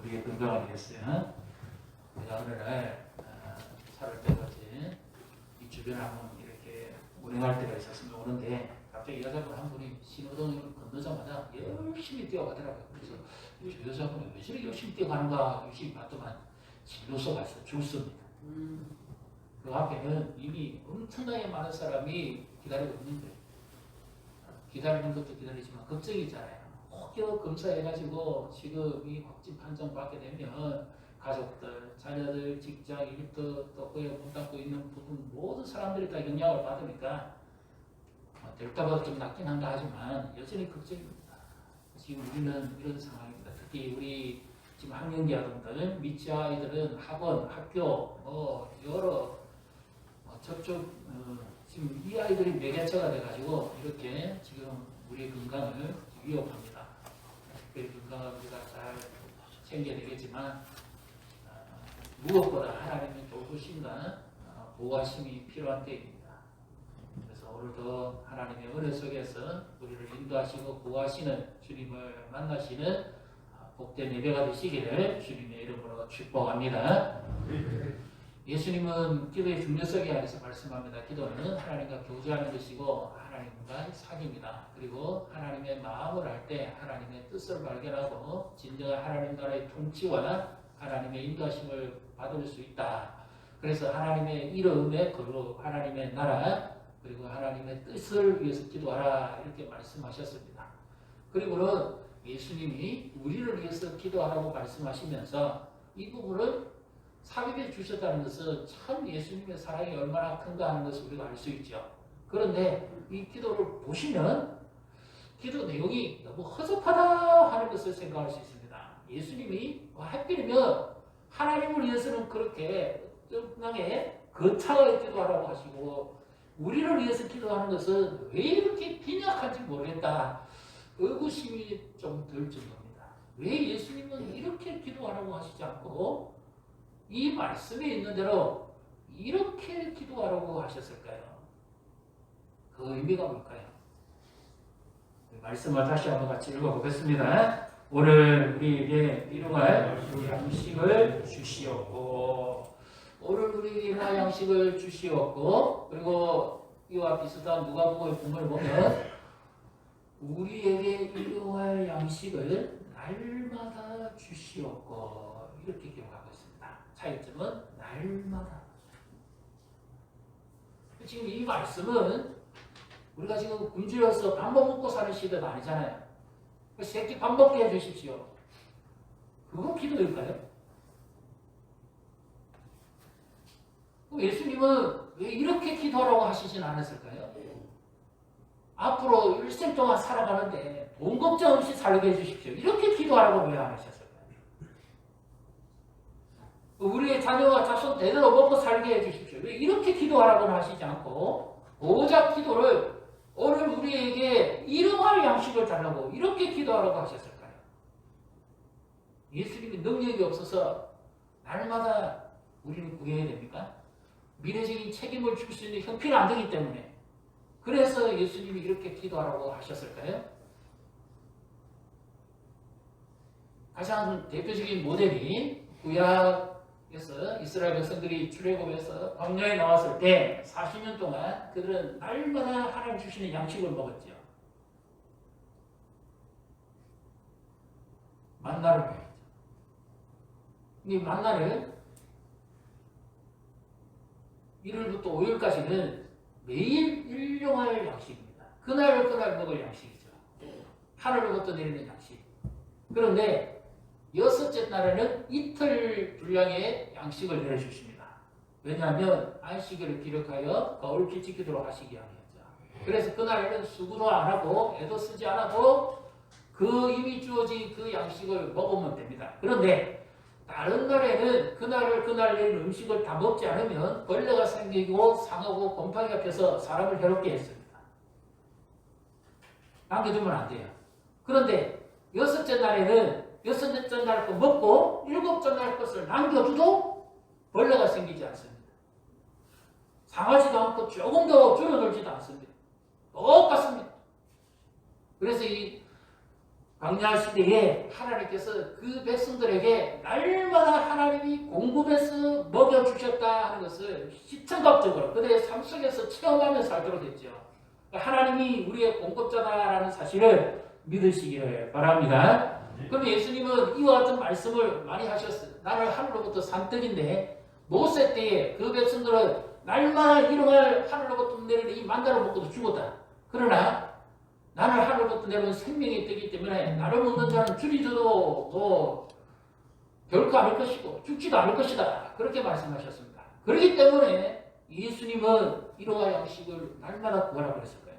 우리의 건강을 위해서요. 내가 어느 날 차를 빼고지 이 주변을 한번 이렇게 운행할 때가 있었으면 오는데 갑자기 여자분 한 분이 신호등을 건너자마자 열심히 뛰어가더라고요. 그래서 저 여자분이 왜 저렇게 열심히 뛰어가는가 열심히 봤더만 진로소가 있어 줄 섭니다. 그 앞에는 이미 엄청나게 많은 사람이 기다리고 있는데 기다리는 것도 기다리지만 걱정이잖아요. 혹여 검사해가지고 지금 이 확진 판정 받게 되면 가족들, 자녀들, 직장, 일터, 또 그에 문 닫고 있는 부분 모든 사람들이 다 영향을 받으니까 델타보다 좀 낫긴 한가 하지만 여전히 걱정입니다. 지금 우리는 이런 상황입니다. 특히 우리 지금 학년기 아동들, 미취 아이들은 학원, 학교, 여러 저쪽 지금 이 아이들이 매개체가 돼가지고 이렇게 지금 우리의 건강을 위협합니다. 특별히 건강을 우리가 잘 챙겨야 되겠지만 무엇보다 하나님의 돌보심과 보호하심이 필요한 때입니다. 그래서 오늘도 하나님의 은혜 속에서 우리를 인도하시고 보호하시는 주님을 만나시는 복된 예배가 되시기를 주님의 이름으로 축복합니다. 예수님은 기도의 중요성에 대해서 말씀합니다. 기도는 하나님과 교제하는 것이고 하나님과 사귑니다. 그리고 하나님의 마음을 할 때 하나님의 뜻을 발견하고 진정한 하나님 나라의 통치와 하나님의 인도하심을 받을 수 있다. 그래서 하나님의 이름의 거룩, 하나님의 나라, 그리고 하나님의 뜻을 위해서 기도하라 이렇게 말씀하셨습니다. 그리고는 예수님이 우리를 위해서 기도하라고 말씀하시면서 이 부분을 삽입해 주셨다는 것은 참 예수님의 사랑이 얼마나 큰가 하는 것을 우리가 알 수 있죠. 그런데 이 기도를 보시면 기도 내용이 너무 허접하다 하는 것을 생각할 수 있습니다. 예수님이 하필이면 하나님을 위해서는 그렇게 엄청나게 거창하게 기도하라고 하시고 우리를 위해서 기도하는 것은 왜 이렇게 빈약한지 모르겠다. 의구심이 좀 들 정도입니다. 왜 예수님은 이렇게 기도하라고 하시지 않고 이 말씀에 있는 대로 이렇게 기도하라고 하셨을까요? 그 의미가 뭘까요? 말씀을 다시 한번 같이 읽어보겠습니다. 오늘 우리에게 일용할 양식을 주시옵고 오늘 우리에게 일용할 양식을 주시옵고 그리고 이와 비슷한 누가복음의 본문을 보면 우리에게 일용할 양식을 날마다 주시옵고 이렇게 기록하고 있습니다. 차이점은 날마다. 지금 이 말씀은 우리가 지금 굶주려서 밥 먹고 사는 시대가 아니잖아요. 새끼 밥 먹게 해주십시오. 그거 기도일까요? 예수님은 왜 이렇게 기도하라고 하시진 않았을까요? 앞으로 일생 동안 살아가는데 돈 걱정 없이 살게 해주십시오. 이렇게 기도하라고 왜 안 하셨을까요? 우리의 자녀와 자손 대대로 먹고 살게 해주십시오. 왜 이렇게 기도하라고는 하시지 않고 고작 기도를 오늘 우리에게 일용할 양식을 달라고 이렇게 기도하라고 하셨을까요? 예수님이 능력이 없어서 날마다 우리는 구해야 됩니까? 미래적인 책임을 줄 수 있는 형편이 안 되기 때문에 그래서 예수님이 이렇게 기도하라고 하셨을까요? 가장 대표적인 모델이 구약에서 이스라엘 백성들이 출애굽에서 광야에 나왔을 때 40년 동안 그들은 날마다 하나님 주시는 양식을 먹었죠. 만나를 먹었죠. 이 만나를 1일부터 5일까지는 매일 일용할 양식입니다. 그날 먹을 양식이죠. 하늘로부터 내리는 양식. 그런데 여섯째 날에는 이틀 분량의 양식을 내려주십니다. 왜냐하면 안식일을 기록하여 거울기 지키도록 하시기 위함이었죠. 그래서 그날에는 수고도 안 하고 애도 쓰지 않아도 그 이미 주어진 그 양식을 먹으면 됩니다. 그런데 다른 날에는 그날 내린 음식을 다 먹지 않으면 벌레가 생기고 상하고 곰팡이가 펴서 사람을 해롭게 했습니다. 남겨두면 안 돼요. 그런데 여섯째 날에는 여섯째 날 거 먹고 일곱째 날 것을 남겨두도 벌레가 생기지 않습니다. 상하지도 않고 조금 더 줄어들지도 않습니다. 똑같습니다. 그래서 이 광야 시대에 하나님께서 그 백성들에게 날마다 하나님이 공급해서 먹여주셨다 하는 것을 시청각적으로 그들의 삶 속에서 체험하면서 살도록 했죠. 하나님이 우리의 공급자다라는 사실을 믿으시기를 바랍니다. 그럼 예수님은 이와 같은 말씀을 많이 하셨어요. 나는 하늘로부터 산떡인데 모세 때에 그 백성들은 날마다 일용할 하늘로부터 내리는 이 만나를 먹고도 죽었다. 그러나 나는 하늘로부터 내려온 생명의 떡이기 때문에 나를 먹는 자는 줄이져도 뭐 결코 않을 것이고 죽지도 않을 것이다. 그렇게 말씀하셨습니다. 그렇기 때문에 예수님은 일용할 양식을 날마다 구하라고 그랬을 거예요.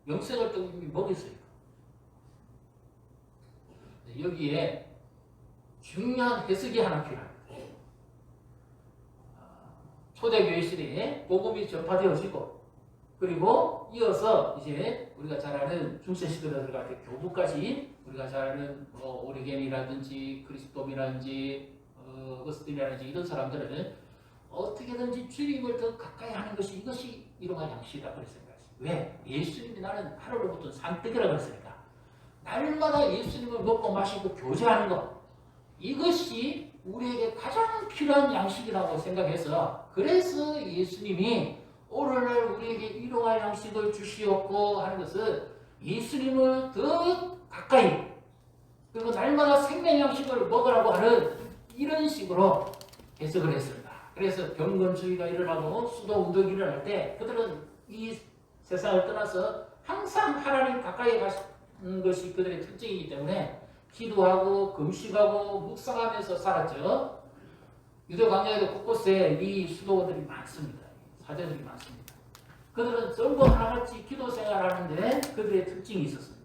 영생을 또 이미 먹였으니까. 여기에 중요한 해석이 하나 필요합니다. 초대교회 시대에 복음이 전파되어지고 그리고 이어서 이제 우리가 잘 아는 중세 시대로 들어갈 때 교부까지 우리가 잘 아는 오리겐이라든지 그리스도미라든지 어거스틴이라든지 이런 사람들은 어떻게든지 주님을 더 가까이 하는 것이 이것이 일용할 양식이다 그랬습니다. 왜? 예수님이 나는 하늘로부터 산떡이라고 그랬으니까 날마다 예수님을 먹고 마시고 교제하는 것 이것이 우리에게 가장 필요한 양식이라고 생각해서 그래서 예수님이 오늘날 우리에게 일용할 양식을 주시옵고 하는 것은 예수님을 더 가까이 그리고 날마다 생명 양식을 먹으라고 하는 이런 식으로 해석을 했습니다. 그래서 경건주의가 일어나고 수도운동이 일어날 때 그들은 이 세상을 떠나서 항상 하나님 가까이 가시는 것이 그들의 특징이기 때문에 기도하고 금식하고 묵상하면서 살았죠. 유대 광야에도 곳곳에 이 수도원들이 많습니다. 사제들이 많습니다. 그들은 전부 하나같이 기도 생활하는데 그들의 특징이 있었습니다.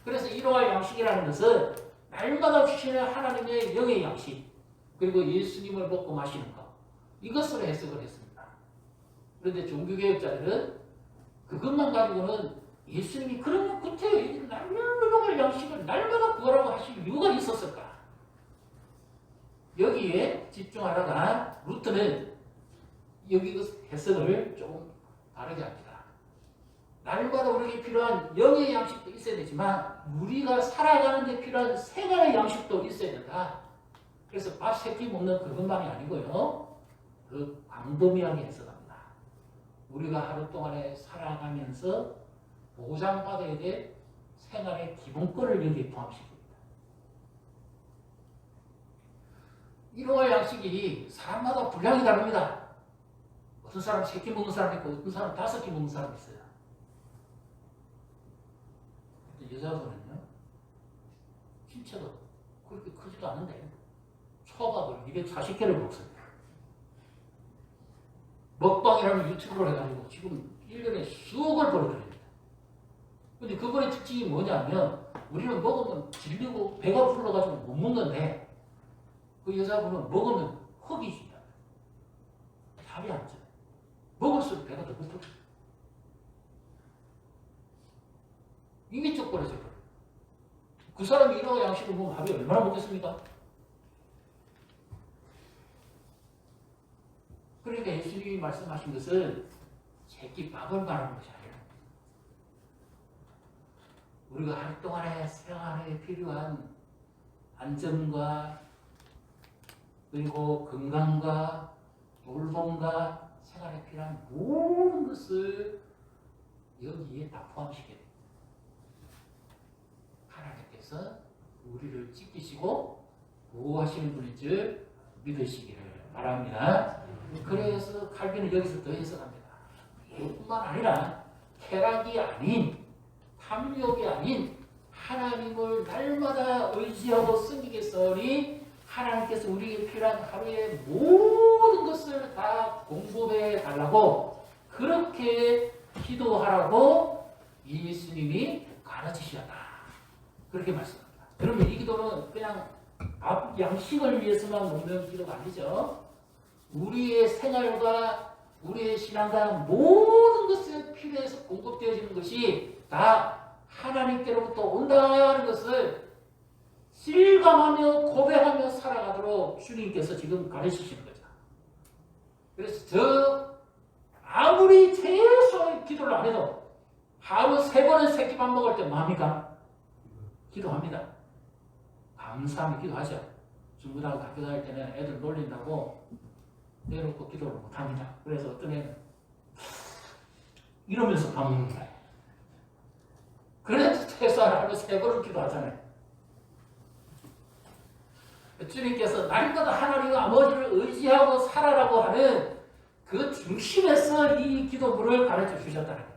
그래서 일용할 양식이라는 것은 날마다 주시는 하나님의 영의 양식 그리고 예수님을 먹고 마시는 것 이것으로 해석을 했습니다. 그런데 종교개혁자들은 그것만 가지고는 예수님이 그러면 그때 날마다 양식을 날마다 구하라고 하실 이유가 있었을까? 여기에 집중하다가 루터는 여기 그 해석을 조금 다르게 합니다. 날마다 우리에게 필요한 영의 양식도 있어야 되지만 우리가 살아가는 데 필요한 생활의 양식도 있어야 된다. 그래서 밥 3끼 먹는 그것만이 아니고요. 그 광범위하게 해석합니다. 우리가 하루 동안에 살아가면서 보장받아야 될 생활의 기본권을 여기에 포함시킵니다. 일용할 양식이 사람마다 분량이 다릅니다. 어떤 사람 3끼 먹는 사람이 있고 어떤 사람 5끼 먹는 사람이 있어요. 여자분은요. 신체가 그렇게 크지도 않은데 초밥을 240개를 먹습니다. 먹방이라는 유튜브를 해가지고 지금 1년에 수억을 벌어들입니다. 근데 그분의 특징이 뭐냐면 우리는 먹으면 질리고 배가 불러가지고 못 먹는데 그 여자분은 먹으면 헉이 진다. 잠이 안 자요. 먹을수록 배가 더 고프죠. 이게 쪽벌어져요. 그 사람이 이런 양식을 보면 밥이 얼마나 먹겠습니까? 그러니까 예수님이 말씀하신 것은 새끼 밥을 말하는 것이 아니라 우리가 하루 동안의 생활에 필요한 안전과 그리고 건강과 돌봄과 생활에 필요한 모든 것을 여기에 다 포함시켜야 됩니다. 하나님께서 우리를 지키시고 보호하시는 분인 줄 믿으시기를 바랍니다. 그래서 칼빈은 여기서 더 해석합니다. 이뿐만 아니라 쾌락이 아닌 탐욕이 아닌 하나님을 날마다 의지하고 섬기겠으니 하나님께서 우리에게 필요한 하루의 모든 것을 다 공급해 달라고 그렇게 기도하라고 예수님이 가르치셨다. 그렇게 말씀합니다. 그러면 이 기도는 그냥 밥 양식을 위해서만 먹는 기도가 아니죠. 우리의 생활과 우리의 신앙과 모든 것에 필요해서 공급되어지는 것이 다 하나님께로부터 온다는 것을 실감하며 고백하며 살아가도록 주님께서 지금 가르치시는 거죠. 그래서 저 아무리 최소의 기도를 안 해도 하루 3번은 새끼밥 먹을 때 뭐합니까? 기도합니다. 감사하며 기도하죠. 중고등학교 학교 다닐 때는 애들 놀린다고 내놓고 기도를 못합니다. 그래서 어떤 애는 이러면서 밥 먹는 거예요. 그래도 최소한 하루 3번은 기도하잖아요. 주님께서 날마다 하나님 아버지를 의지하고 살아라고 하는 그 중심에서 이 기도문을 가르쳐 주셨다는 거예요.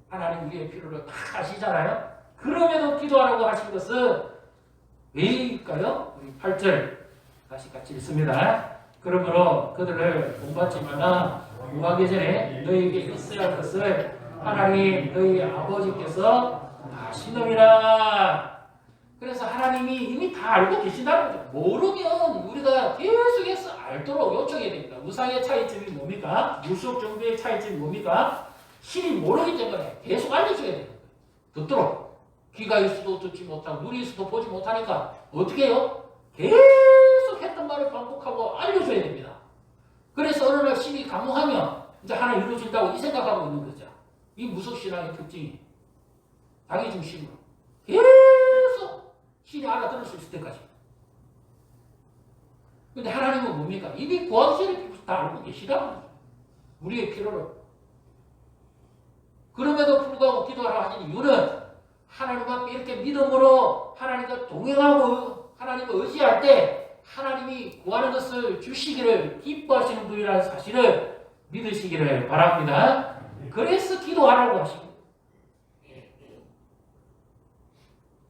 하나님 우리의 필요를 다 아시잖아요. 그럼에도 기도하라고 하신 것은 왜일까요? 우리 8절 다시 같이 읽습니다. 그러므로 그들을 본받지 말라. 구하기 전에 너희에게 있어야 할 것을 하나님 너희 아버지께서 아시느니라. 그래서 하나님이 이미 다 알고 계신다는 거죠. 모르면 우리가 계속해서 알도록 요청해야 됩니다. 우상의 차이점이 뭡니까? 무속 정도의 차이점이 뭡니까? 신이 모르기 때문에 계속 알려줘야 돼요. 듣도록. 귀가 있어도 듣지 못하고 눈이 있어도 보지 못하니까 어떻게 해요? 계속 했던 말을 반복하고 알려줘야 됩니다. 그래서 어느 날 신이 감동하면 이제 하나 이루어진다고 이 생각하고 있는 거죠. 이 무속신앙의 특징이 자기 중심으로 계속 신이 알아들을 수 있을 때까지. 근데 하나님은 뭡니까? 이미 구하기 전에 다 알고 계시다는 거죠. 우리의 필요를. 그럼에도 불구하고 기도하라 하신 이유는 하나님 앞에 이렇게 믿음으로 하나님과 동행하고 하나님을 의지할 때 하나님이 구하는 것을 주시기를 기뻐하시는 분이라는 사실을 믿으시기를 바랍니다. 그래서 기도하라고 하십니다.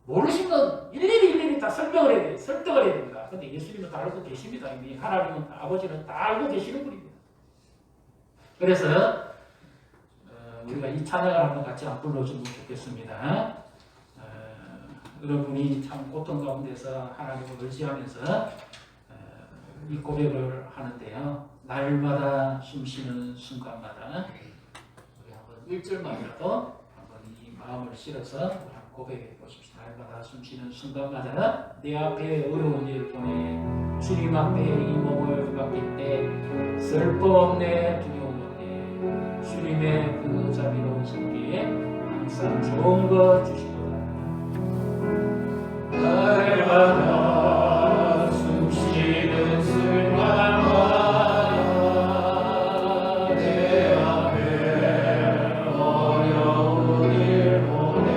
모르시면 일일이 다 설명을 해야 돼요. 설득을 해야 됩니다. 근데 예수님은 다 알고 계십니다. 이미 하나님은 아버지는 다 알고 계시는 분입니다. 그래서 우리가 이 찬양을 한번 같이 안 불러주면 좋겠습니다. 여러분이 참 고통 가운데서 하나님을 의지하면서 이 고백을 하는데요. 날마다 숨쉬는 순간마다 우리 한번 1절만이라도 한번 이 마음을 실어서 우리 한번 고백해 보십시오. 날마다 숨쉬는 순간마다 내 앞에 어려운 일을 보내 주님 앞에 이 몸을 맡길 때 슬퍼 없네 두려움 없네 주님의 그 자비로운 손길에 항상 좋은 것 주시고 날마다 숨쉬는 순간마다 내 앞에 어려운 일 보내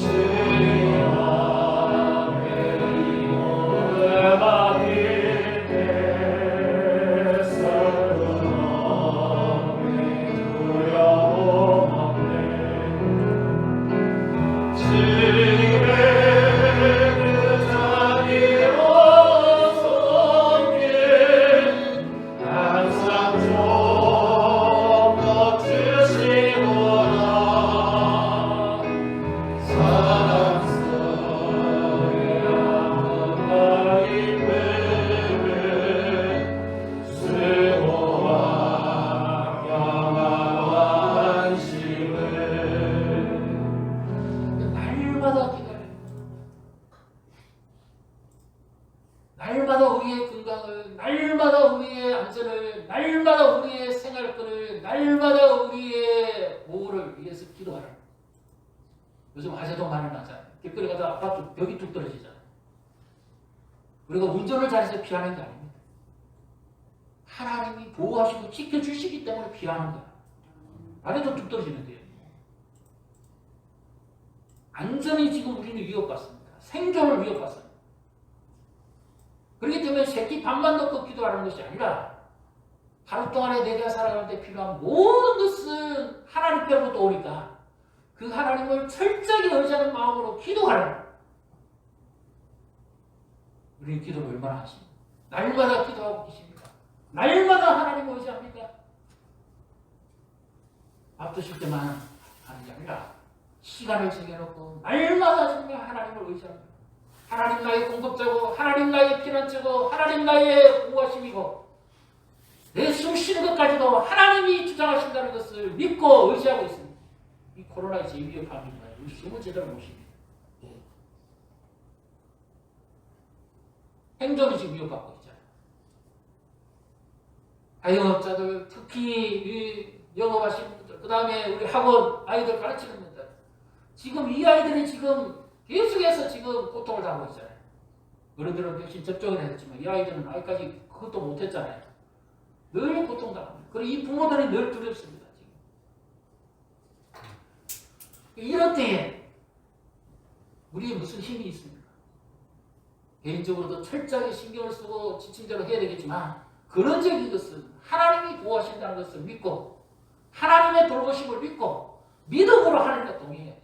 주님 앞에 이 몸을 맡길 때 슬픔 없네 두려움 날마다 우리의 건강을, 날마다 우리의 안전을, 날마다 우리의 생활권을, 날마다 우리의 보호를 위해서 기도하라. 요즘 화재도 많이 나잖아요. 길거리 가다 아파트 벽이 뚝 떨어지잖아요. 우리가 운전을 잘해서 피하는 게 아닙니다. 하나님이 보호하시고 지켜주시기 때문에 피하는 거예요. 아래도 뚝 떨어지는데요. 안전이 지금 우리는 위협받습니다. 생존을 위협받습니다. 그렇기 때문에 새끼 밥만 넣고 기도하는 것이 아니라 하루 동안에 내가 살아갈 때 필요한 모든 것은 하나님께로부터 오니까 그 하나님을 철저히 의지하는 마음으로 기도하라. 우리 기도를 얼마나 하십니까? 날마다 기도하고 계십니까? 날마다 하나님을 의지합니까? 밥 드실 때만 하는 게 아니라 시간을 정해놓고 날마다 정말 하나님을 의지합니다. 하나님 나의 공급자고 하나님 나의 피난처고 하나님 나의 보호하심이고 내 숨 쉬는 것까지도 하나님이 주장하신다는 것을 믿고 의지하고 있습니다. 이 코로나의 제일 위협함이 뭐예요? 우리 숨을 제대로 못 쉽니다. 행정이 지금 위협받고 있잖아요. 자영업자들, 특히 이 영업하시는 분들, 그 다음에 우리 학원 아이들 가르치는 분들 지금 이 아이들이 지금 계속해서 지금 고통을 당하고 있잖아요. 어른들은 백신 접종을 했지만 이 아이들은 아직까지 그것도 못했잖아요. 늘 고통당합니다. 그리고 이 부모들이 늘 두렵습니다. 지금. 이런 때에 우리에 무슨 힘이 있습니까? 개인적으로도 철저하게 신경을 쓰고 지침 대로 해야 되겠지만 근원적인 것은 하나님이 보호하신다는 것을 믿고 하나님의 돌보심을 믿고 믿음으로 하나님과 동행해야지.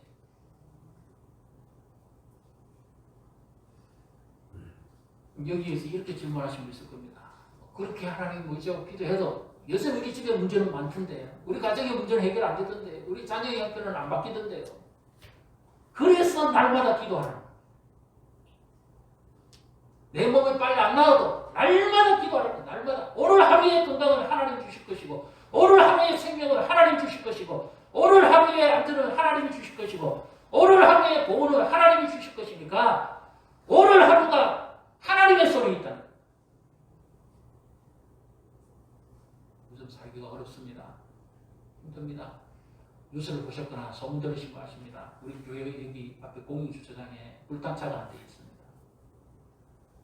여기에서 이렇게 질문하신 분 있을 겁니다. 그렇게 하나님 의지하고 기도해도 요새 우리 집에 문제는 많던데 우리 가정의 문제는 해결 안 되던데 우리 자녀의 형편은 안 바뀌던데요. 그래서 날마다 기도하는 내 몸이 빨리 안 나와도 날마다 기도하는 거예요. 날마다. 오늘 하루의 건강을 하나님 주실 것이고 오늘 하루의 생명을 하나님 주실 것이고 오늘 하루의 안전을 하나님이 주실 것이고 오늘 하루의 보호를 하나님이 주실 것이니까 오늘 하루가 하나님의 손에 있다. 요즘 살기가 어렵습니다. 힘듭니다. 뉴스를 보셨거나 소문 들으신 거 아십니다. 우리 교회 여기 앞에 공영주차장에 불탄차가 한 대 있습니다.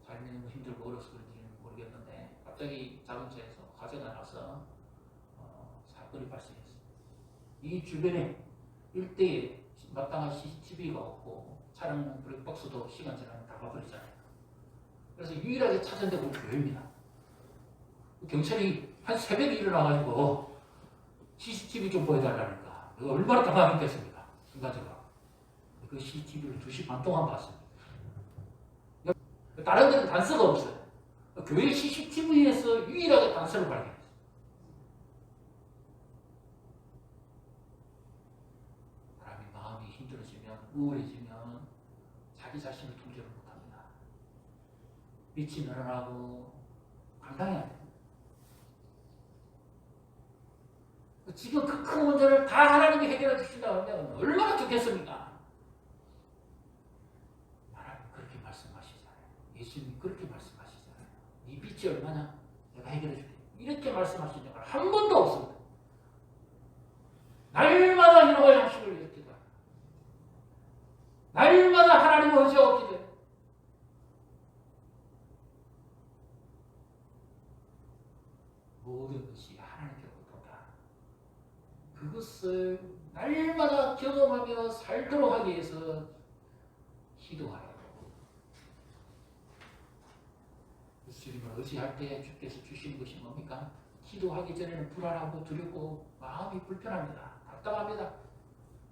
삶이 너무 힘들고 어려서 그런지는 모르겠는데 갑자기 자동차에서 화재가 나서 사건이 발생했습니다. 이 주변에 일대에 마땅한 CCTV가 없고 차량 블랙박스도 시간 지나면 다 봐버리잖아요. 그래서 유일하게 찾은 데가 우리 교회입니다. 경찰이 한 새벽에 일어나가지고 CCTV 좀 보여달라니까 얼마나 당황했겠습니까? 순간적으로. 그 CCTV를 2시 반 동안 봤습니다. 다른 데는 단서가 없어요. 교회 CCTV에서 유일하게 단서를 발견했어요. 사람이 마음이 힘들어지면 우울해지면 자기 자신을 통제를 못합니다. 빛이 늘어나고 감당해야 돼요. 지금 그 큰 문제를 다 하나님이 해결해 주신다고 하면 얼마나 좋겠습니까? 하나님 그렇게 말씀하시잖아요. 예수님이 그렇게 말씀하시잖아요. 네 빛이 얼마나 내가 해결해 줄게. 이렇게 말씀하신 적은 한 번도 없습니다. 날마다 일용할 양식을 위해 기도해요. 날마다 하나님을 의지하고 기도해요. 모든 것이 하나님께로부터다. 그것을 날마다 경험하며 살도록 하기 위해서 기도하라. 주님을 의지할 때 주께서 주시는 것이 뭡니까? 기도하기 전에는 불안하고 두렵고 마음이 불편합니다. 답답합니다.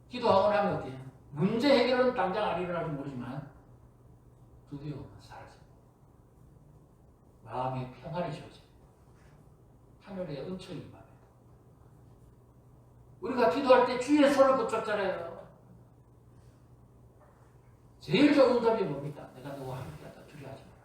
기도하고 나면 어때요? 문제 해결은 당장 안 일어날지 모르지만 두려움은 사라집니다. 마음의 평안이 주어집니다. 하늘의 은총이 임합니다. 우리가 기도할 때 주의 손을 붙잡잖아요. 제일 좋은 답이 뭡니까? 내가 너와 함께하다 두려워하지 마라.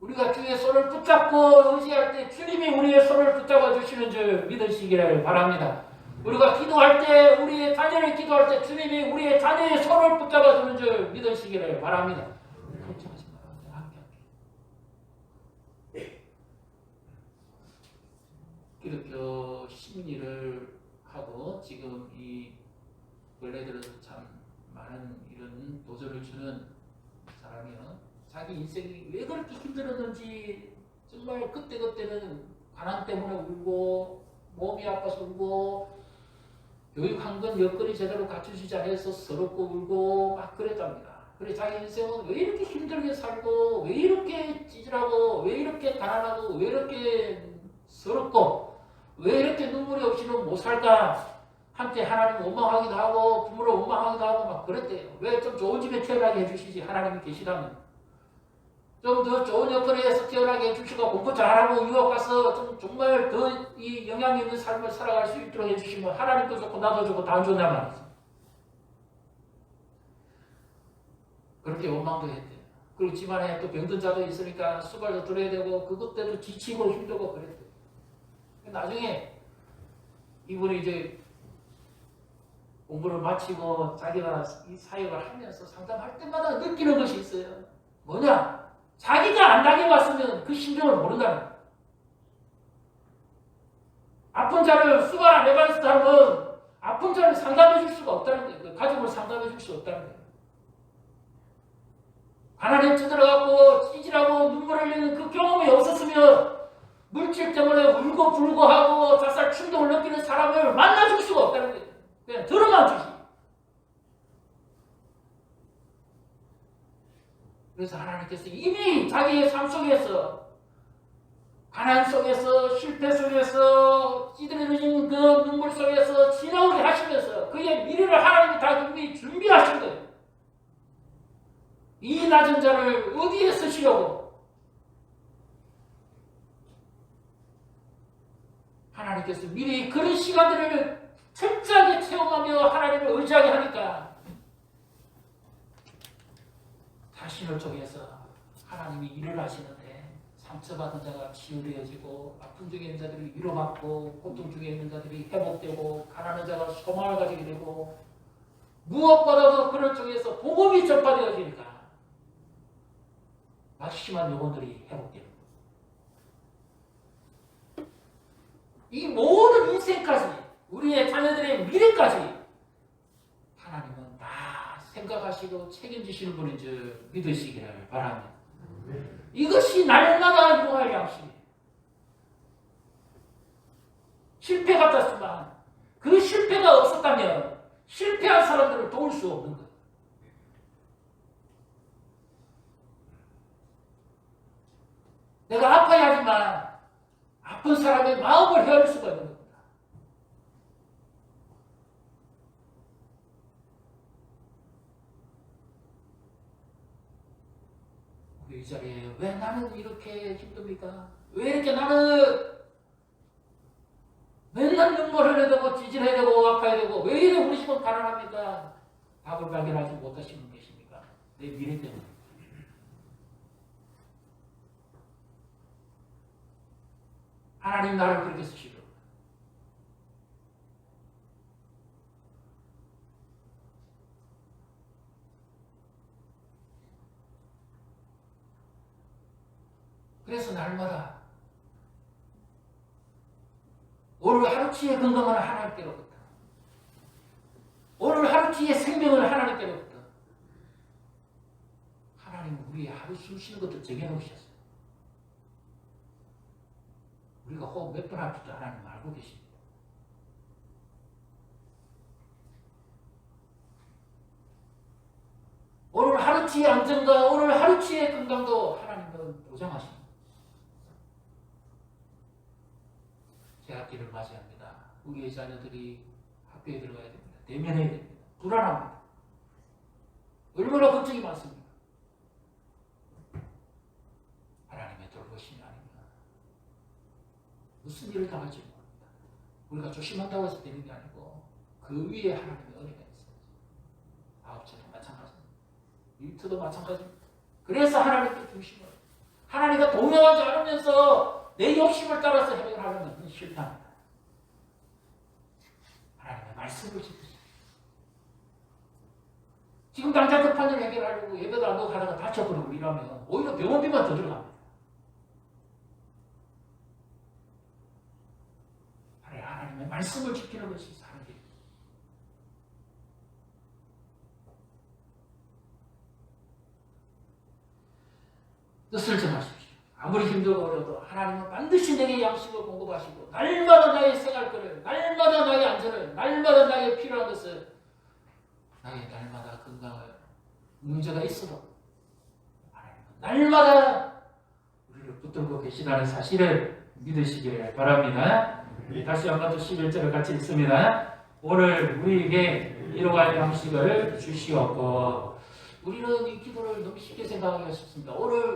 우리가 주의 손을 붙잡고 의지할 때 주님이 우리의 손을 붙잡아 주시는 줄 믿으시기를 바랍니다. 우리가 기도할 때 우리의 자녀를 기도할 때 주님이 우리의 자녀의 손을 붙잡아 주는 줄 믿으시기를 바랍니다. 걱정하지 마라. 내가 함께할게. 기독교 심리를 하고 지금 이 원래들은 참 많은 이런 도전을 주는 사람이요. 자기 인생이 왜 그렇게 힘들었는지 정말 그때는 가난 때문에 울고 몸이 아파서 울고 교육한 건 여건이 제대로 갖추지지 않아서 서럽고 울고 막 그랬답니다. 그래 자기 인생은 왜 이렇게 힘들게 살고 왜 이렇게 찌질하고 왜 이렇게 가난하고 왜 이렇게 서럽고 왜 이렇게 눈물이 없이는 못 살까? 한때 하나님 원망하기도 하고 부모를 원망하기도 하고 막 그랬대요. 왜 좀 좋은 집에 태어나게 해주시지 하나님이 계시다면 좀 더 좋은 여건에서 태어나게 해주시고 공부 잘하고 유학 가서 좀 정말 더 이 영향 있는 삶을 살아갈 수 있도록 해주시면 하나님도 좋고 나도 좋고 다 좋단 말이죠. 그렇게 원망도 했대요. 그리고 집안에 또 병든 자도 있으니까 수발도 들어야 되고 그것 때도 지치고 힘들고 그랬대요. 나중에 이분이 이제 공부를 마치고 자기가 이 사역을 하면서 상담할 때마다 느끼는 것이 있어요. 뭐냐? 자기가 안 당해봤으면 그 심정을 모른다는 거예요. 아픈 자를 수발 안 해봤을 사람은 아픈 자를 상담해 줄 수가 없다는 거예요. 그 가족을 상담해 줄 수 없다는 거예요. 가난에 찌들어갖고 찌질하고 눈물 흘리는 그 경험이 없었으면 물질 때문에 울고 불고 하고 자살 충동을 느끼는 사람을 만나줄 수가 없다는 거예요. 그냥 들어만 주지. 그래서 하나님께서 이미 자기의 삶 속에서 가난 속에서 실패 속에서 찌들어진 그 눈물 속에서 지나오게 하시면서 그의 미래를 하나님이 다 이미 준비하신 거예요. 이 낮은 자를 어디에 쓰시려고? 하나님께서 미리 그런 시간들을 철저하게 체험하며 하나님을 의지하게 하니까 자신을 통해서 하나님이 일을 하시는데 상처받은 자가 치유되어지고 아픈 중에 있는 자들이 위로받고 고통 중에 있는 자들이 회복되고 가난한 자가 소망을 가지게 되고 무엇보다도 그런 쪽에서 복음이 전파되어지니까 막심한 영혼들이 회복되는 거예요. 이 모든 인생까지 우리의 자녀들의 미래까지 하나님은 다 생각하시고 책임지시는 분인 줄 믿으시기를 바랍니다. 이것이 날마다 유할 양식이에요. 실패 같았지만 그 실패가 없었다면 실패한 사람들을 도울 수 없는 거예요. 내가 아파야 하지만 아픈 사람의 마음을 헤아릴 수가 있는 겁니다. 우리 이 자리에 왜 나는 이렇게 힘듭니까? 왜 이렇게 나는 맨날 눈물 흘려야 되고 찌질해야 되고 아파야 되고 왜 이래 우리 집은 가난합니까? 답을 발견하지 못하시는 분 계십니까? 내 미래 때문에. 하나님 나를 그렇게 쓰시고 그래서 날마다 오늘 하루치의 건강을 하나님께로부터 오늘 하루치의 생명을 하나님께로부터 하나님은 우리의 하루 숨 쉬는 것도 정해놓으셨어요. 우리가 호흡 몇 번 할지도 하나님 알고 계십니다. 오늘 하루치의 안전과 오늘 하루치의 건강도 하나님은 보장하십니다. 새학기를 맞이합니다. 우리의 자녀들이 학교에 들어가야 됩니다. 대면해야 됩니다. 불안합니다. 얼마나 걱정이 많습니다. 하나님의 돌보심이 아닙니다. 무슨 일을 당할지 모릅니다. 우리가 조심한다고 해서 되는 게 아니고 그 위에 하나님의 은혜가 있어요. 아홉째도 마찬가지입니다. 일터도 마찬가지입니다. 그래서 하나님께 중심을 하나님과 동행하지 않으면서 내 욕심을 따라서 해결하려면 실패합니다. 하나님의 말씀을 지키십시오. 지금 당장 급한 일 해결하려고 예배도 안 하고 가다가 다쳐버리고 이러면 오히려 병원비만 더 들어갑니다. 하나님의 말씀을 지키는 것이 사는 길입니다. 뜻을 정하십시오. 아무리 힘들고 어려도 하나님은 반드시 내게 양식을 공급하시고 날마다 나의 생활거를, 날마다 나의 안전을, 날마다 나의 필요한 것을, 나의 날마다 건강을, 문제가 있어도 하나님은 날마다 우리를 붙들고 계시다는 사실을 믿으시기를 바랍니다. 다시 한번 또 11절을 같이 읽습니다. 오늘 우리에게 일용할 양식을 주시옵고. 우리는 이 기도를 너무 쉽게 생각하기가 쉽습니다. 오늘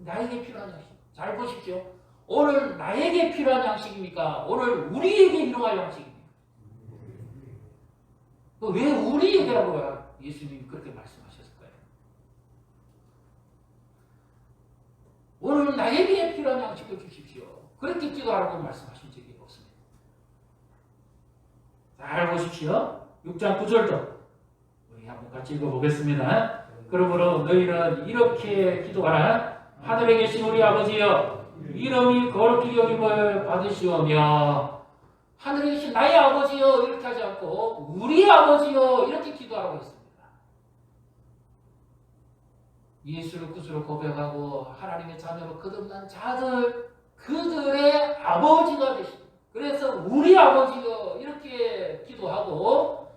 나에게 필요한 양식. 잘 보십시오. 오늘 나에게 필요한 양식입니까? 오늘 우리에게 일용할 양식입니까? 왜 우리에게라고 예수님이 그렇게 말씀하셨을까요? 오늘 나에게 필요한 양식을 주십시오. 그렇게 기도하라고 말씀하신 적이 없습니다. 잘 보십시오. 6장 9절도 우리 한번 같이 읽어보겠습니다. 그러므로 너희는 이렇게 기도하라. 하늘에 계신 우리 아버지여, 이름이 거룩히 여김을 받으시오며 하늘에 계신 나의 아버지여 이렇게 하지 않고 우리 아버지여 이렇게 기도하고 있습니다. 예수를 구주로 고백하고 하나님의 자녀로 거듭난 자들 그들의 아버지가 되십니다. 그래서 우리 아버지여 이렇게 기도하고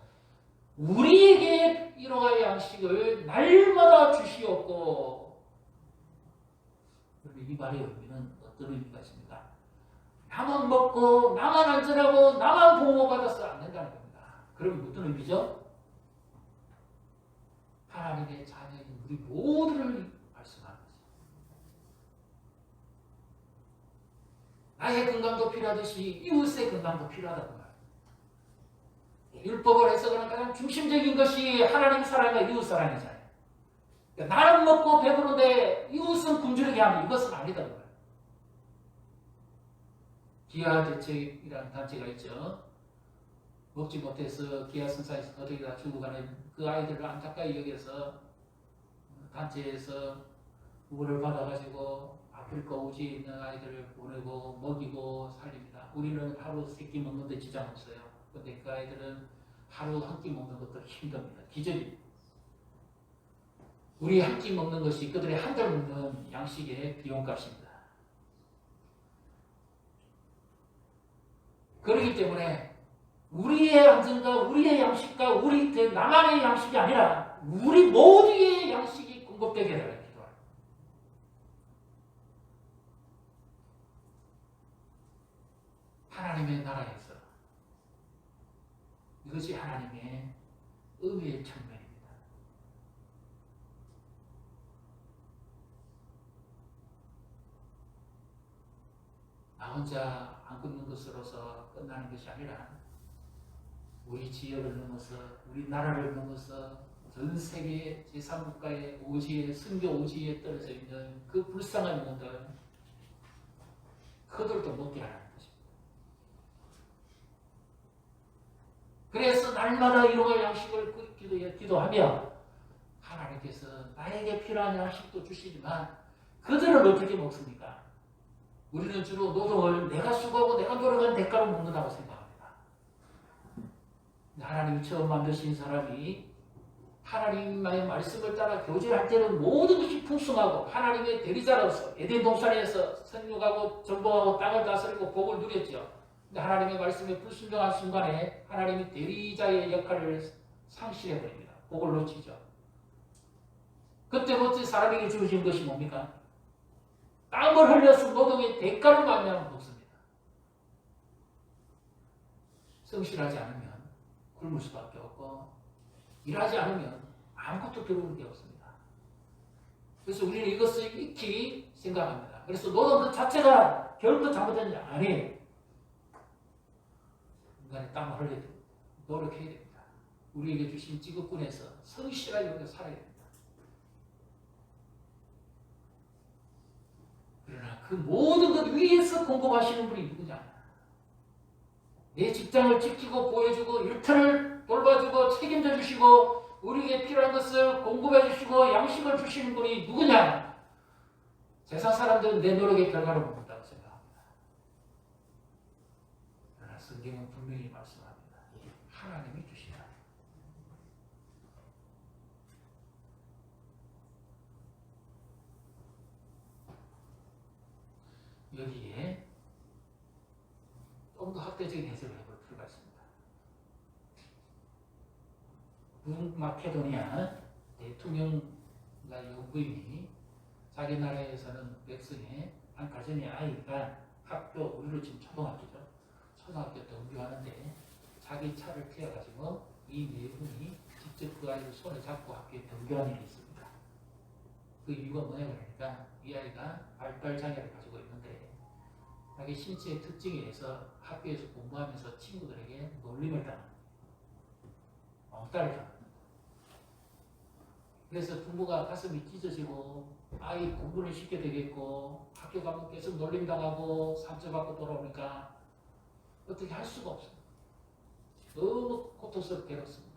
우리에게 일용할 양식을 날마다 주시옵고. 이 말의 의미는 어떤 의미가 있습니까? 나만 먹고 나만 안전하고 나만 보호받아서 안 된다는 겁니다. 그럼 어떤 의미죠? 하나님의 자녀인 우리 모두를 말씀하는 거죠. 나의 건강도 필요하듯이 이웃의 건강도 필요하다고 말합니다. 율법을 해석하는 가장 중심적인 것이 하나님 사랑과 이웃 사랑이잖아요. 그러니까 나는 먹고 배부른데 이웃은 굶주리게 하면 이것은 아니다고 말해요. 기아대책이라는 단체가 있죠. 먹지 못해서 기아선사에서 거리가 죽어가는 그 아이들을 안타까이 여겨서 단체에서 후원을 받아가지고 아프리카 오지에 있는 아이들을 보내고 먹이고 살립니다. 우리는 하루 3끼 먹는데 지장 없어요. 근데 그 아이들은 하루 한 끼 먹는 것도 힘듭니다. 기적입니다. 우리 한 끼 먹는 것이 그들의 한 달 먹는 양식의 비용값입니다. 그렇기 때문에 우리의 안전과 우리의 양식과 우리 나만의 양식이 아니라 우리 모두의 양식이 공급되게 해달라고 기도합니다. 하나님의 나라에서 이것이 하나님의 의미의 측면입니다. 나 혼자 안 끊는 것으로서 끝나는 것이 아니라 우리 지역을 넘어서 우리 나라를 넘어서 전 세계 제3국가의 오지에 선교 오지에 떨어져 있는 그 불쌍한 영혼들 그들도 먹게 하는 것입니다. 그래서 날마다 일용할 양식을 기도하며 하나님께서 나에게 필요한 양식도 주시지만 그들은 어떻게 먹습니까? 우리는 주로 노동을 내가 수고하고 내가 노력한 대가로 먹는다고 생각합니다. 하나님이 처음 만드신 사람이 하나님의 말씀을 따라 교제할 때는 모든 것이 풍성하고 하나님의 대리자로서 에덴 동산에서 생육하고 전복하고 땅을 다스리고 복을 누렸죠. 근데 하나님의 말씀에 불순종한 순간에 하나님이 대리자의 역할을 상실해버립니다. 복을 놓치죠. 그때부터 사람에게 주어진 것이 뭡니까? 땀을 흘려서 노동의 대가를 말미암아 먹습니다. 성실하지 않으면 굶을 수밖에 없고 일하지 않으면 아무것도 배우는 게 없습니다. 그래서 우리는 이것을 익히 생각합니다. 그래서 노동 그 자체가 결코 잘못된 게 아니에요. 인간의 땀을 흘려야 됩니다. 노력해야 됩니다. 우리에게 주신 직업군에서 성실하게 우리가 살아야 됩니다. 그러나 그 모든 것 위에서 공급하시는 분이 누구냐? 내 직장을 지키고 보여주고 일터를 돌봐주고 책임져 주시고 우리에게 필요한 것을 공급해 주시고 양식을 주시는 분이 누구냐? 세상 사람들은 내 노력의 결과를 먹는다고 생각합니다. 그러나 성경은 분명히 말씀합니다. 하나님이 주시라. 여기에 좀 더 학대적인 해석을 해볼 필요가 있습니다. 북마케도니아 대통령과 영부인이 자기 나라에서는 백성의 한 가정의 아이가 학교, 우리로 지금 초등학교죠. 초등학교 등교하는데 자기 차를 태워가지고 이 네 분이 직접 그 아이를 손에 잡고 학교에 등교한 일이 있습니다. 그 이유가 뭐냐 그러니까 이 아이가 발달장애를 가지고 있는데 자기 신체의 특징에 의해서 학교에서 공부하면서 친구들에게 놀림을 당합니다. 왕따를 당합니다. 그래서 부모가 가슴이 찢어지고 아이 공부를 시켜야 되겠고 학교 가면 계속 놀림당하고 상처받고 돌아오니까 어떻게 할 수가 없습니다. 너무 고통스럽게 괴롭습니다.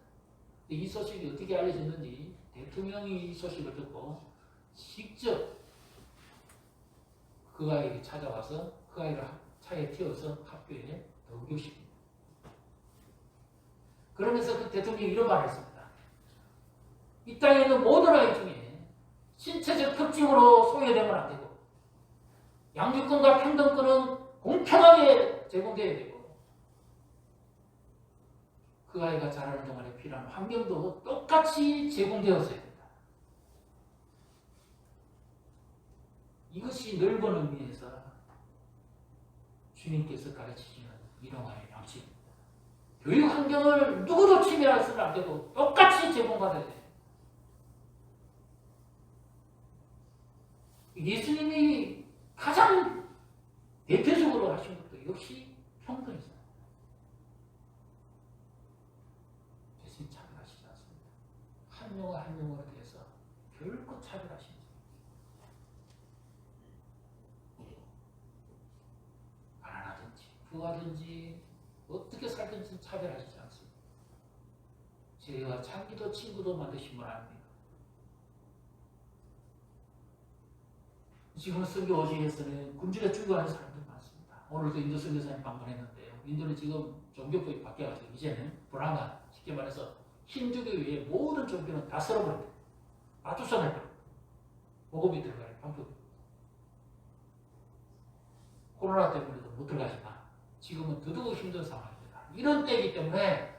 이 소식이 어떻게 알려졌는지 대통령이 이 소식을 듣고 직접 그 아이에게 찾아와서 그 아이를 차에 태워서 학교에 등교시킵니다. 그러면서 그 대통령이 이런 말을 했습니다. 이 땅에 있는 모든 아이 중에 신체적 특징으로 소외되면 안 되고 양육권과 평등권은 공평하게 제공되어야 되고 그 아이가 자라는 동안에 필요한 환경도 똑같이 제공되었어야 된다. 이것이 넓은 의미에서 주님께서 가르치시는 일용할 양식입니다. 교육 환경을 누구도 침해해서는 안 되고 똑같이 제공받아야 돼요. 예수님이 가장 대표적으로 하신 것도 역시 평등이잖아요. 대신 차별하시지 않습니다. 한 명과 한 명으로 대해서 결코 차별하시지 않습니다. 가난하든지 부하든지 어떻게 살든지 차별하시지 않습니다. 죄와 창기도 친구도 만드신 분 아닙니까? 지금 선교 오직에서는 굶주려 죽어가는 사람들이 많습니다. 오늘도 인도 선교사님 방문했는데요. 인도는 지금 종교법이 바뀌어가지고 이제는 불안한, 쉽게 말해서 힌두교 외에 모든 종교는 다 썰어버립니다. 맞추선을 복음이 들어가요. 방법. 코로나 때문에도 못 들어가지만 지금은 더더욱 힘든 상황입니다. 이런 때이기 때문에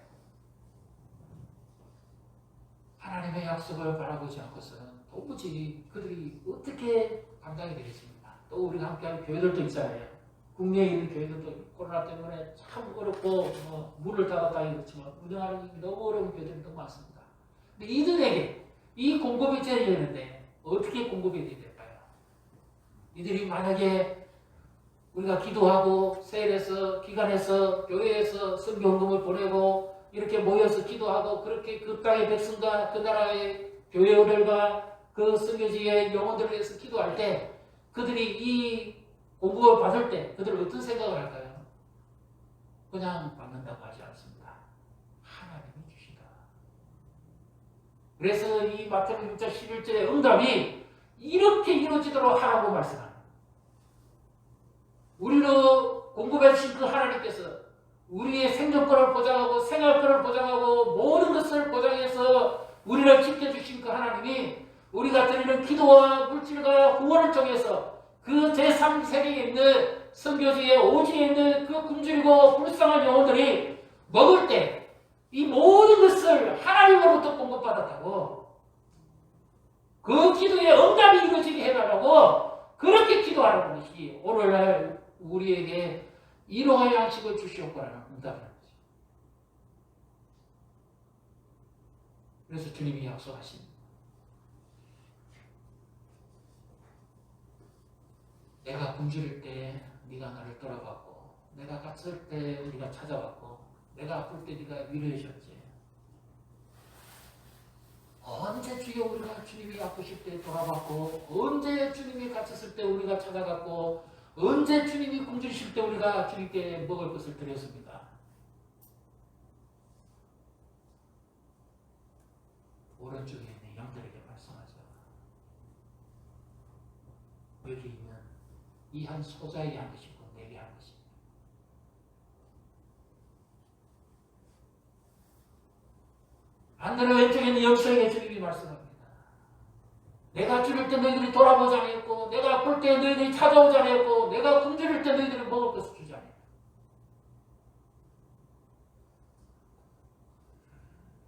하나님의 약속을 바라보지 않고서는 도무지 그들이 어떻게 감당이 되겠습니까? 또 우리가 함께하는 교회들도 있잖아요. 국내에 있는 교회들도 코로나 때문에 참 어렵고 물을 따갔다 그렇지만 운영하는 게 너무 어려운 교회들이 너무 많습니다. 근데 이들에게 이 공급이 되어야 되는데 어떻게 공급이 되어야 될까요? 이들이 만약에 우리가 기도하고 세일에서 기관에서 교회에서 선교헌금을 보내고 이렇게 모여서 기도하고 그렇게 그 땅의 백성과 그 나라의 교회들과 그 선교지의 영혼들을 위해서 기도할 때 그들이 이 공급을 받을 때 그들은 어떤 생각을 할까요? 그냥 받는다고 하지 않습니다. 하나님이 주시다. 그래서 이 마태복음 6장 11절의 응답이 이렇게 이루어지도록 하라고 말씀합니다. 우리로 공급해 주신 그 하나님께서 우리의 생존권을 보장하고 생활권을 보장하고 모든 것을 보장해서 우리를 지켜주신 그 하나님이 우리가 드리는 기도와 물질과 후원을 통해서 그 제3세계에 있는 선교지의 오지에 있는 그 굶주리고 불쌍한 영혼들이 먹을 때 이 모든 것을 하나님으로부터 공급받았다고 그 기도에 응답이 이루어지게 해달라고 그렇게 기도하라는 것이 오늘날 우리에게 일용할 양식을 주시옵고라는 응답이라는 거죠. 그래서 주님이 약속하십니다. 내가 굶주릴 때 네가 나를 돌아봤고 내가 갇힐 때 네가 찾아왔고 내가 아플 때 네가 위로해 줬지. 언제 주여 우리가 주님이 아프실 때 돌아봤고 언제 주님이 갇혔을 때 우리가 찾아갔고 언제 주님이 굶주리실 때 우리가 주님께 먹을 것을 드렸습니다. 오른쪽에 있는 영들에게 말씀하죠. 여기 있는 이 한 소자에게 한 것이고 내게 한 것입니다. 반대로 왼쪽에 있는 영서에게 주님이 말씀합니다. 내가 줄일 때 너희들이 돌아보지 않았고 내가 아플 때 너희들이 찾아오지 않았고 내가 굶주릴 때 너희들이 먹을 것을 주지 않았고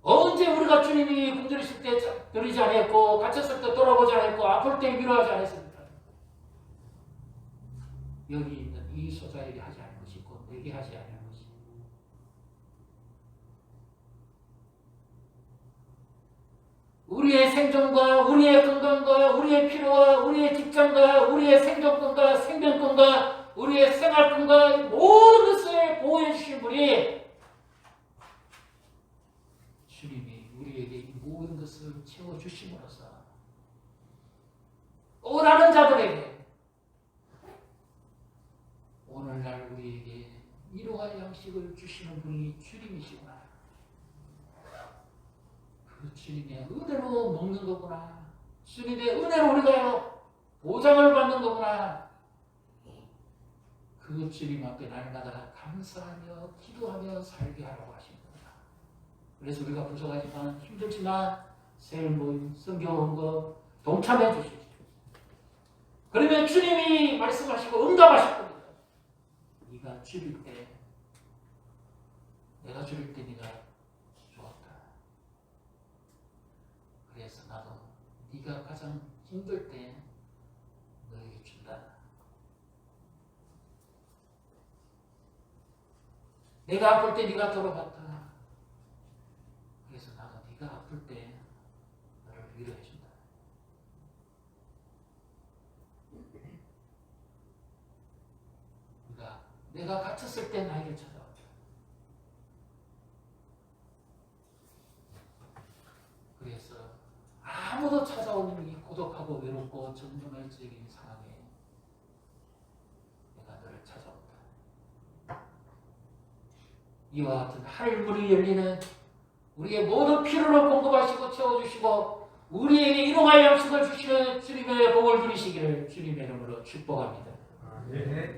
언제 우리가 주님이 굶주리실 때 드리지 않았고 갇혔을 때 돌아보지 않았고 아플 때 위로하지 않았습니까? 여기 있는 이 소자에게 하지 않은 것이고 내게 하지 않은 것이 우리의 생존과 우리의 건강과 우리의 필요와 우리의 직장과 우리의 생존권과 생명권과 우리의 생활권과 모든 것을 보호해 주신 분이 주님이 우리에게 이 모든 것을 채워주심으로써 또 다른 자들에게 오늘날 우리에게 일용할 양식을 주시는 분이 주님이시구나. 그 주님의 은혜로 먹는 거구나. 주님의 은혜로 우리가 보장을 받는 거구나. 그 주님 앞에 날마다 감사하며 기도하며 살게 하라고 하신 겁니다. 그래서 우리가 부족하지만 힘들지만 세일 모임, 성경 언급 동참해 주십시오. 그러면 주님이 말씀하시고 응답하실 겁니다. 네가 줄일 때, 내가 줄일 때 네가 좋았다. 그래서 나도 네가 가장 힘들 때 너에게 준다. 내가 아플 때 네가 돌아봤다. 그래서 나도 네가 아플 때 너를 위로해 준다. 내가 갇혔을 때 나에게 찾아왔다. 그래서 아무도 찾아오는 이 고독하고 외롭고 전문화적인 상황에 내가 너를 찾아온다. 이와 같은 하늘문이 열리는 우리의 모든 필요를 공급하시고 채워주시고 우리에게 일용할 양식을 주시는 주님의 복을 누리시기를 주님의 이름으로 축복합니다. 네.